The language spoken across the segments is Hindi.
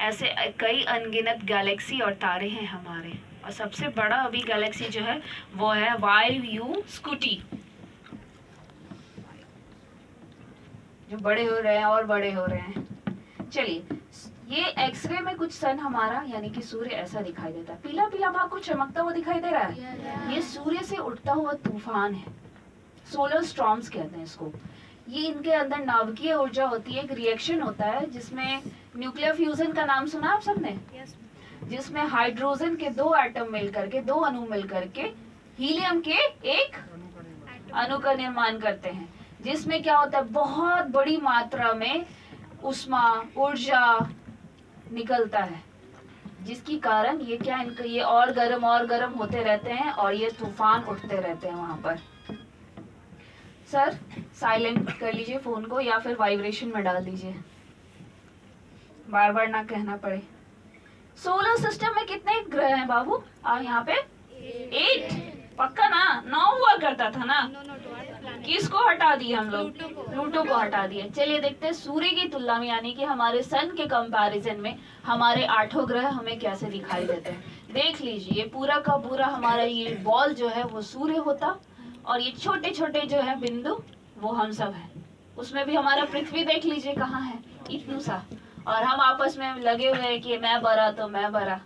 ऐसे कई अनगिनत गैलेक्सी और तारे हैं हमारे, और सबसे बड़ा अभी गैलेक्सी जो है वो है वायु स्कूटी, जो बड़े हो रहे हैं और बड़े हो रहे हैं। चलिए, ये एक्सरे में कुछ सन हमारा यानी कि सूर्य ऐसा दिखाई देता है, पीला पीला भाग कुछ चमकता हुआ दिखाई दे रहा है, ये सूर्य से उठता हुआ तूफान है, सोलर स्टॉर्म्स कहते हैं इसको। ये इनके अंदर नाभिकीय ऊर्जा होती है, एक रिएक्शन होता है जिसमें न्यूक्लियर फ्यूजन का नाम सुना आप सबने? जिसमें हाइड्रोजन के दो एटम मिलकर के, दो अणु मिलकर के हीलियम के एक अणु का निर्माण करते हैं, जिसमें क्या होता है, बहुत बड़ी मात्रा में उष्मा ऊर्जा निकलता है, जिसकी कारण ये क्या, इनका ये और गर्म होते रहते हैं और ये तूफान उठते रहते हैं वहां पर। सर साइलेंट कर लीजिए फोन को या फिर वाइब्रेशन में डाल दीजिए, बार बार ना कहना पड़े। सोलर सिस्टम में कितने ग्रह हैं बाबू? यहाँ पे 8, पक्का ना? 9 हुआ करता था ना? किसको हटा दिए हम लोग? प्लूटो को हटा दिए। चलिए देखते हैं सूर्य की तुलना में यानी कि हमारे सन के कंपैरिजन में हमारे 8 ग्रह हमें कैसे दिखाई देते हैं। देख लीजिए, ये पूरा का पूरा हमारा ये बॉल जो है वो सूर्य होता, और ये छोटे छोटे जो है बिंदु वो हम सब हैं। उसमें भी हमारा पृथ्वी देख लीजिए कहाँ है, इतना सा, और हम आपस में लगे हुए हैं कि मैं बड़ा तो मैं बड़ा,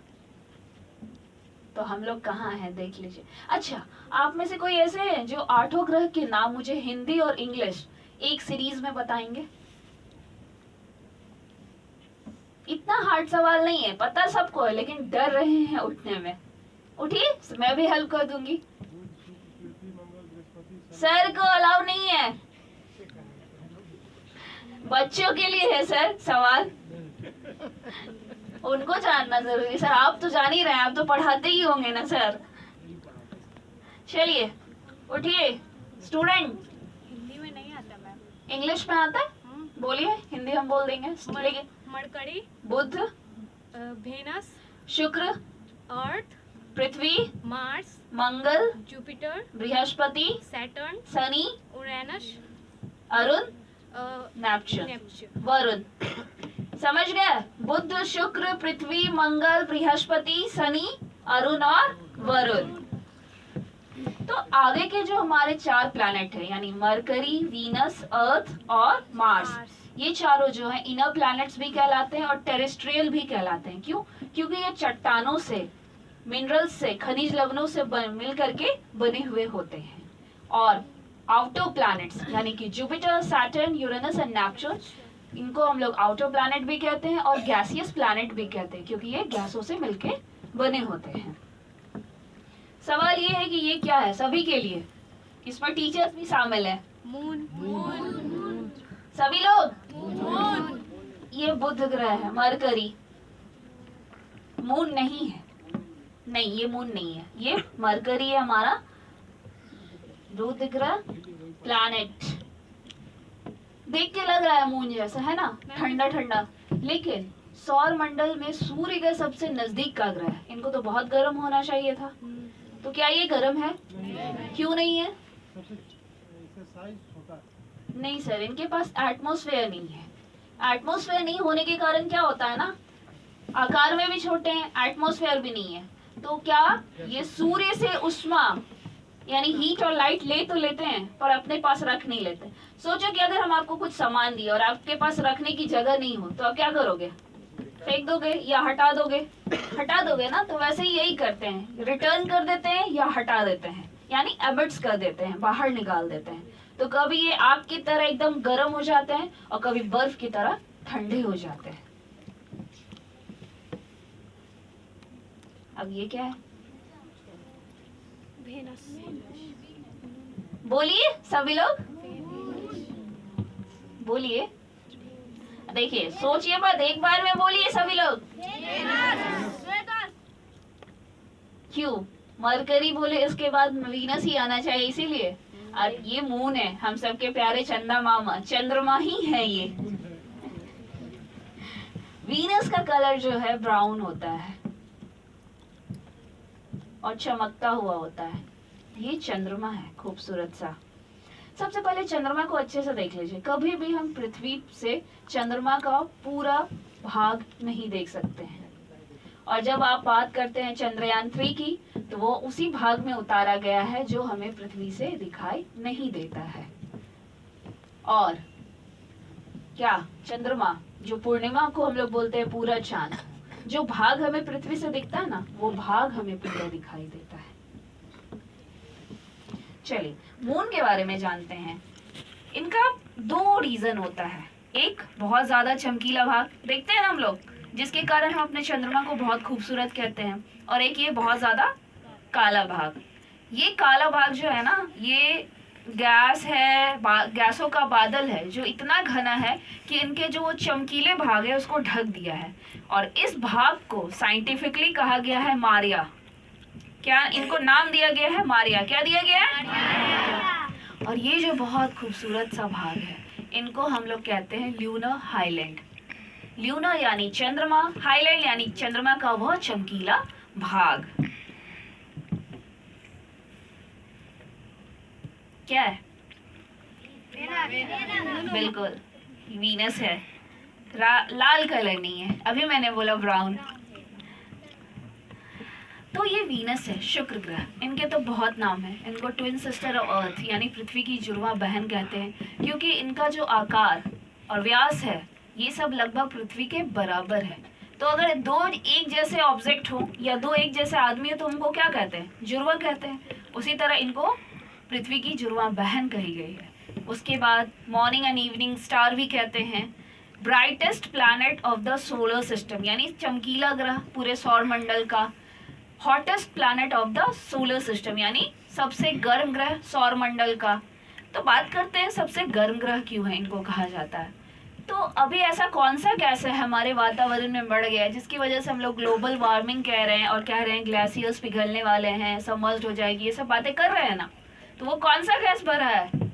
तो हम लोग कहाँ हैं देख लीजिए। अच्छा, आप में से कोई ऐसे हैं जो 8 ग्रह के नाम मुझे हिंदी और इंग्लिश एक सीरीज में बताएंगे? इतना हार्ड सवाल नहीं है, पता सबको है, लेकिन डर रहे हैं उठने में। उठिए, मैं भी हेल्प कर दूंगी। सर को अलाउ नहीं है, बच्चों के लिए है सर सवाल, उनको जानना जरूरी। सर आप तो जान ही रहे हैं, आप तो पढ़ाते ही होंगे ना सर। चलिए उठिए स्टूडेंट। हिंदी में नहीं आता मैम। इंग्लिश में आता है? बोलिए, हिंदी हम बोल देंगे। लेकिन mercury, Budh, Venus, Shukra, Earth, Prithvi, Mars, Mangal, Jupiter, Brihaspati, Saturn, Shani, Uranus, Arun, Neptune, Neptune. Varun. समझ गए? बुध, शुक्र, पृथ्वी, मंगल, बृहस्पति, शनि, अरुण और वरुण। तो आगे के जो हमारे 4 प्लैनेट है यानी मरकरी, वीनस, अर्थ और मार्स, ये चारों जो है इनर प्लैनेट्स भी कहलाते हैं और टेरेस्ट्रियल भी कहलाते हैं। क्यों? क्योंकि ये चट्टानों से, मिनरल्स से, खनिज लवणों से मिल करके बने हुए होते हैं। और आउटर प्लैनेट्स यानी कि Jupiter, Saturn, Uranus and Neptune, इनको हम लोग आउटर प्लैनेट भी कहते हैं और गैसियस प्लैनेट भी कहते हैं, क्योंकि ये गैसों से मिलके बने होते हैं। सवाल ये है कि ये क्या है सभी के लिए, इसमें टीचर्स भी शामिल है। मून, सभी लोग, ये बुध ग्रह है, मरकरी। मून नहीं है, नहीं ये मून नहीं है, ये मरकरी है हमारा बुध ग्रह प्लैनेट। देख के लग रहा है मून जैसा, है ना, ठंडा ठंडा, लेकिन सौर मंडल में सूर्य का सबसे नजदीक का ग्रह है। इनको तो बहुत गर्म होना चाहिए था, तो क्या ये गर्म है? क्यों नहीं है? नहीं सर, इनके पास एटमॉस्फेयर नहीं है। एटमॉस्फेयर नहीं होने के कारण क्या होता है ना, आकार में भी छोटे हैं, एटमॉस्फेयर भी नहीं है, तो क्या ये सूर्य से उष्मा यानी हीट और लाइट ले तो लेते हैं पर अपने पास रख नहीं लेते। सोचो कि अगर हम आपको कुछ सामान दिए और आपके पास रखने की जगह नहीं हो, तो आप क्या करोगे? फेंक दोगे या हटा दोगे? हटा दोगे ना। तो वैसे ही यही करते हैं, रिटर्न कर देते हैं या हटा देते हैं, यानी एमिट्स कर देते हैं, बाहर निकाल देते हैं। तो कभी ये आग की तरह एकदम गर्म हो जाते हैं और कभी बर्फ की तरह ठंडे हो जाते हैं। अब ये क्या है? वेनस। बोलिए सभी लोग, बोलिए, देखिए सोचिए मत, एक बार में बोलिए सभी लोग। क्यों? मरकरी बोले इसके बाद वीनस ही आना चाहिए, इसीलिए। और ये मून है, हम सबके प्यारे चंदा मामा, चंद्रमा ही है ये। वीनस का कलर जो है ब्राउन होता है और चमकता हुआ होता है। ये चंद्रमा है, खूबसूरत सा। सबसे पहले चंद्रमा को अच्छे से देख लीजिए। कभी भी हम पृथ्वी से चंद्रमा का पूरा भाग नहीं देख सकते हैं। और जब आप बात करते हैं चंद्रयान 3 की, तो वो उसी भाग में उतारा गया है जो हमें पृथ्वी से दिखाई नहीं देता है। और क्या चंद्रमा, जो पूर्णिमा को हम लोग बोलते हैं पूरा चांद, जो भाग हमें पृथ्वी से दिखता है ना, वो भाग हमें पूरा दिखाई देता है। चलिए मून के बारे में जानते हैं। इनका 2 रीजन होता है। एक बहुत ज्यादा चमकीला भाग देखते हैं ना हम लोग, जिसके कारण हम अपने चंद्रमा को बहुत खूबसूरत कहते हैं, और एक ये बहुत ज्यादा काला भाग। ये काला भाग जो है ना, ये गैस है, गैसों का बादल है जो इतना घना है कि इनके जो वो चमकीले भाग है उसको ढक दिया है। और इस भाग को साइंटिफिकली कहा गया है मारिया। क्या इनको नाम दिया गया है? मारिया। क्या दिया गया है? और ये जो बहुत खूबसूरत सा भाग है, इनको हम लोग कहते हैं ल्यूनर हाईलैंड। ल्यूनर यानी चंद्रमा, हाईलैंड यानी चंद्रमा का वह चमकीला भाग। क्या है? बिल्कुल वीनस है। लाल कलर नहीं है, अभी मैंने बोला ब्राउन। तो ये वीनस है, शुक्र ग्रह। इनके तो बहुत नाम है। इनको ट्विन सिस्टर ऑफ अर्थ यानी पृथ्वी की जुड़वा बहन कहते हैं, क्योंकि इनका जो आकार और व्यास है ये सब लगभग पृथ्वी के बराबर है। तो अगर 2 एक जैसे ऑब्जेक्ट हो या 2 एक जैसे आदमी हो तो उनको क्या कहते हैं? जुड़वा कहते हैं। उसी तरह इनको पृथ्वी की जुड़वा बहन कही गई है। उसके बाद मॉर्निंग एंड इवनिंग स्टार भी कहते हैं। Brightest planet of the solar system यानी चमकीला ग्रह पूरे सौर मंडल का। Hottest planet of the solar system यानी सबसे गर्म ग्रह सौर मंडल का। तो बात करते हैं सबसे गर्म ग्रह क्यों है इनको कहा जाता है। तो अभी ऐसा कौन सा गैस है हमारे वातावरण में बढ़ गया है जिसकी वजह से हम लोग ग्लोबल वार्मिंग कह रहे हैं और कह रहे हैं ग्लेशियर्स पिघलने वाले हैं, सबमर्ज्ड हो जाएगी, ये सब बातें कर रहे हैं ना। तो वो कौन सा गैस बढ़ रहा है?